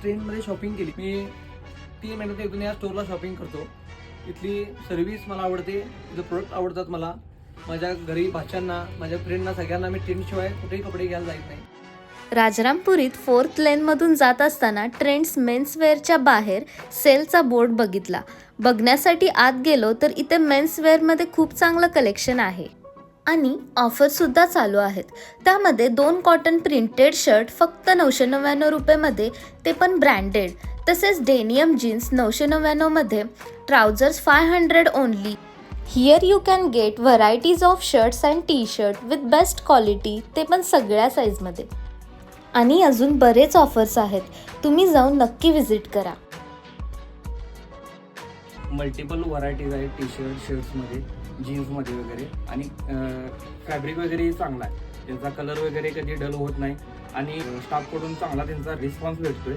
ट्रेंडमध्ये शॉपिंग केली मी 3 महिन्यात एकूण या स्टोअरला शॉपिंग करतो. इथली सर्व्हिस मला आवडते, इथं प्रोडक्ट आवडतात मला. माझ्या घरी भाच्यांना, माझ्या फ्रेंडना सगळ्यांना मी ट्रेंडशिवाय कुठेही कपडे घ्यायला जात नाही. राजारामपुरीत 4th लेनमधून जात असताना ट्रेंड्स मेन्सवेअरच्या बाहेर सेलचा बोर्ड बघितला. बघण्यासाठी आत गेलो तर इथे मेन्सवेअरमध्ये खूप चांगलं कलेक्शन आहे आणि ऑफरसुद्धा चालू आहेत. त्यामध्ये 2 कॉटन प्रिंटेड शर्ट फक्त 999 रुपयेमध्ये, ते पण ब्रँडेड. तसेच डेनियम जीन्स 999मध्ये, trousers 500 only. Here you can get varieties of shirts and T shirt with best quality, ते पण सगळ्या साईजमध्ये. आणि अजून बरेच ऑफर्स आहेत, तुम्ही जाऊन नक्की व्हिजिट करा. मल्टिपल व्हरायटीज आहेत टी शर्ट, शर्ट्समध्ये, जीन्समध्ये वगैरे. आणि फॅब्रिक वगैरे चांगला आहे, त्यांचा कलर वगैरे कधी डल होत नाही आणि स्टाफकडून चांगला त्यांचा रिस्पॉन्स भेटतोय.